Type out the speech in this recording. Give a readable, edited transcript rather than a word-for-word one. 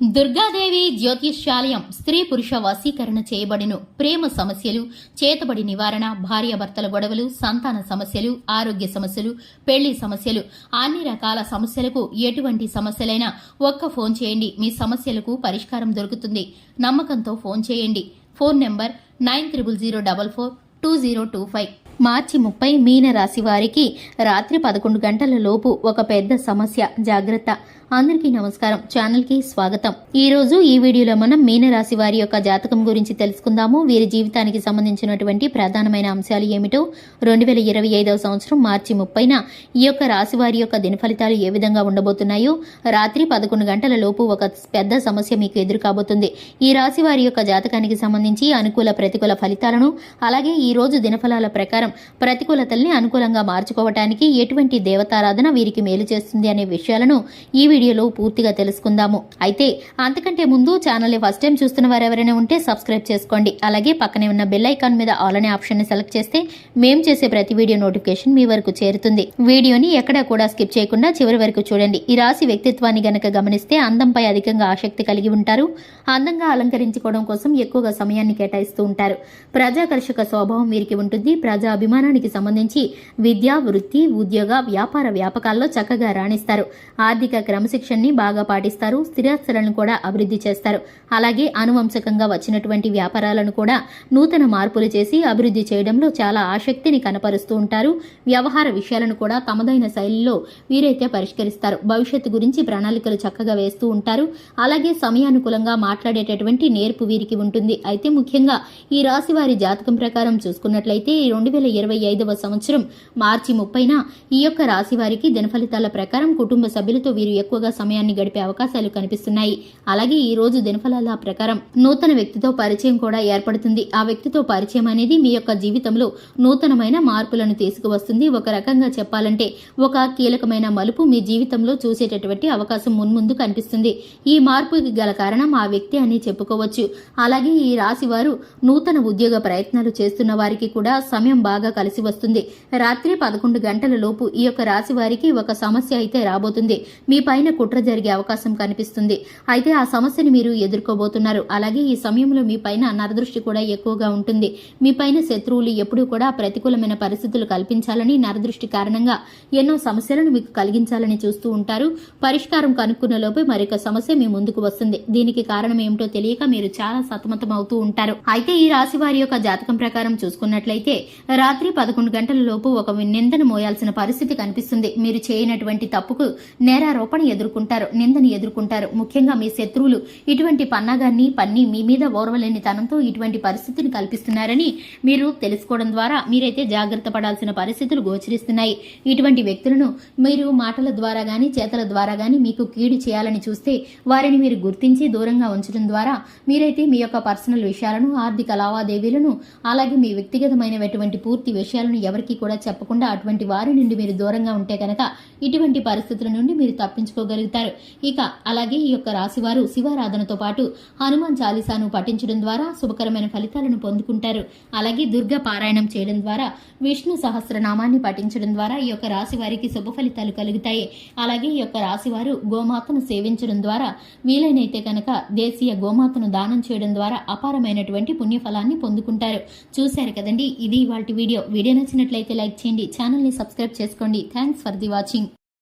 దుర్గాదేవి జ్యోతిష్యాలయం స్త్రీ పురుష వశీకరణ చేయబడిను. ప్రేమ సమస్యలు, చేతబడి నివారణ, భార్యాభర్తల గొడవలు, సంతాన సమస్యలు, ఆరోగ్య సమస్యలు, పెళ్లి సమస్యలు, అన్ని రకాల సమస్యలకు ఎటువంటి సమస్యలైనా ఒక్క ఫోన్ చేయండి. మీ సమస్యలకు పరిష్కారం దొరుకుతుంది. నమ్మకంతో ఫోన్ చేయండి. Phone number 9000442025. మార్చి 30 మీన రాశి వారికి రాత్రి 11 గంటల లోపు ఒక పెద్ద సమస్య. జాగ్రత్త. అందరికీ నమస్కారం. ఛానల్ కి స్వాగతం. ఈ రోజు ఈ వీడియోలో మనం మీన రాశి వారి యొక్క జాతకం గురించి తెలుసుకుందాము. వీరి జీవితానికి సంబంధించినటువంటి ప్రధానమైన అంశాలు ఏమిటో, 2025వ సంవత్సరం మార్చి 30న ఈ యొక్క రాశి వారి యొక్క దిన ఫలితాలు ఏ విధంగా ఉండబోతున్నాయో, రాత్రి 11 గంటల లోపు ఒక పెద్ద సమస్య మీకు ఎదురు కాబోతుంది. ఈ రాశి వారి యొక్క జాతకానికి సంబంధించి అనుకూల ప్రతికూల ఫలితాలను, అలాగే ఈ రోజు దినఫలాల ప్రకారం ప్రతికూలతల్ని అనుకూలంగా మార్చుకోవటానికి ఎటువంటి దేవతారాధన వీరికి మేలు చేస్తుంది అనే విషయాలను ఈ వీడియోలో పూర్తిగా తెలుసుకుందాము. అయితే అంతకంటే ముందు ఛానల్ ని ఫస్ట్ టైం చూస్తున్న వారు ఎవరైనా ఉంటే సబ్స్క్రైబ్ చేసుకోండి. అలాగే పక్కనే ఉన్న బెల్ ఐకాన్ మీద ఆల్ అనే ఆప్షన్ ని సెలెక్ట్ చేస్తే మేం చేసే ప్రతి వీడియో నోటిఫికేషన్ మీ వరకు చేరుతుంది. వీడియోని ఎక్కడా కూడా స్కిప్ చేయకుండా చివరి వరకు చూడండి. ఈ రాశి వ్యక్తిత్వాన్ని గనక గమనిస్తే అందంపై అధికంగా ఆసక్తి కలిగి ఉంటారు. అందంగా అలంకరించుకోవడం కోసం ఎక్కువగా సమయాన్ని కేటాయిస్తూ ఉంటారు. ప్రజాకర్షక స్వభావం వీరికి ఉంటుంది. ప్రజా అభిమానానికి సంబంధించి విద్య, వృత్తి, ఉద్యోగ, వ్యాపార వ్యాపకాల్లో చక్కగా రాణిస్తారు. ఆర్థిక క్రమశిక్షణని బాగా పాటిస్తారు. స్థిరాస్తులను కూడా అభివృద్ధి చేస్తారు. అలాగే అనువంశకంగా వచ్చినటువంటి వ్యాపారాలను కూడా నూతన మార్పులు చేసి అభివృద్ధి చేయడంలో చాలా ఆసక్తిని కనపరుస్తూ ఉంటారు. వ్యవహార విషయాలను కూడా తమదైన శైలిలో వీరైతే పరిష్కరిస్తారు. భవిష్యత్తు గురించి ప్రణాళికలు చక్కగా వేస్తూ ఉంటారు. అలాగే సమయానుకూలంగా మాట్లాడేటటువంటి నేర్పు వీరికి ఉంటుంది. అయితే ముఖ్యంగా ఈ రాశి వారి జాతకం ప్రకారం చూసుకున్నట్లయితే 2025వ సంవత్సరం మార్చి 30న ఈ యొక్క రాశి వారికి దినఫలితాల ప్రకారం కుటుంబ సభ్యులతో వీరు ఎక్కువగా సమయాన్ని గడిపే అవకాశాలు కనిపిస్తున్నాయి. అలాగే ఈ రోజు దినఫలాల ప్రకారం నూతన వ్యక్తితో పరిచయం కూడా ఏర్పడుతుంది. ఆ వ్యక్తితో పరిచయం అనేది మీ యొక్క జీవితంలో నూతనమైన మార్పులను తీసుకువస్తుంది. ఒక రకంగా చెప్పాలంటే ఒక కీలకమైన మలుపు మీ జీవితంలో చూసేటటువంటి అవకాశం మున్ముందు కనిపిస్తుంది. ఈ మార్పుకి గల కారణం ఆ వ్యక్తి అని చెప్పుకోవచ్చు. అలాగే ఈ రాశి వారు నూతన ఉద్యోగ ప్రయత్నాలు చేస్తున్న వారికి కూడా సమయం బాగా కలిసి వస్తుంది. రాత్రి 11 గంటల లోపు ఈ యొక్క రాశి వారికి ఒక సమస్య అయితే రాబోతుంది. మీ పైన కుట్ర జరిగే అవకాశం కనిపిస్తుంది. అయితే ఆ సమస్యని మీరు ఎదుర్కోబోతున్నారు. అలాగే ఈ సమయంలో మీ పైన నరదృష్టి కూడా ఎక్కువగా ఉంటుంది. మీ పైన శత్రువులు ఎప్పుడూ కూడా ప్రతికూలమైన పరిస్థితులు కల్పించాలని, నరదృష్టి కారణంగా ఎన్నో సమస్యలను మీకు కలిగించాలని చూస్తూ ఉంటారు. పరిష్కారం కనుక్కున్న లోపే మరొక సమస్య మీ ముందుకు వస్తుంది. దీనికి కారణం ఏమిటో తెలియక మీరు చాలా సతమతం అవుతూ ఉంటారు. అయితే ఈ రాశి వారి యొక్క జాతకం ప్రకారం చూసుకున్నట్లయితే రాత్రి 11 గంటల లోపు ఒక నిందను మోయాల్సిన పరిస్థితి కనిపిస్తుంది. మీరు చేయనటువంటి తప్పుకు నేరారోపణ ఎదుర్కొంటారు, నిందని ఎదుర్కొంటారు. ముఖ్యంగా మీ శత్రువులు ఇటువంటి పన్నాగాన్ని పన్ని మీ మీద ఓర్వలేని తనంతో ఇటువంటి పరిస్థితిని కల్పిస్తున్నారని మీరు తెలుసుకోవడం ద్వారా మీరైతే జాగ్రత్త పడాల్సిన పరిస్థితులు గోచరిస్తున్నాయి. ఇటువంటి వ్యక్తులను మీరు మాటల ద్వారా గాని చేతల ద్వారా గాని మీకు కీడు చేయాలని చూస్తే వారిని మీరు గుర్తించి దూరంగా ఉంచడం ద్వారా మీరైతే మీ యొక్క పర్సనల్ విషయాలను, ఆర్థిక లావాదేవీలను, అలాగే మీ వ్యక్తిగతమైనటువంటి పూర్తి విషయాలను ఎవరికి కూడా చెప్పకుండా అటువంటి వారి నుండి మీరు దూరంగా ఉంటే కనుక ఇటువంటి పరిస్థితుల నుండి మీరు తప్పించుకోగలుగుతారు. ఇక అలాగే ఈ యొక్క రాశివారు శివారాధనతో పాటు హనుమాన్ చాలీసాను పఠించడం ద్వారా శుభకరమైన ఫలితాలను పొందుకుంటారు. అలాగే దుర్గా పారాయణం చేయడం ద్వారా, విష్ణు సహస్రనామాన్ని పఠించడం ద్వారా ఈ యొక్క రాశి వారికి శుభ ఫలితాలు కలుగుతాయి. అలాగే ఈ యొక్క రాశివారు గోమాతను సేవించడం ద్వారా, వీలైనైతే కనుక దేశీయ గోమాతను దానం చేయడం ద్వారా అపారమైనటువంటి పుణ్యఫలాన్ని పొందుకుంటారు. చూశారు కదండి, ఇది ఇవాల్టి వీడియో. వీడియో నచ్చినట్లయితే లైక్ చేయండి, ఛానల్ ని సబ్స్క్రైబ్ చేసుకోండి. Thanks for the watching.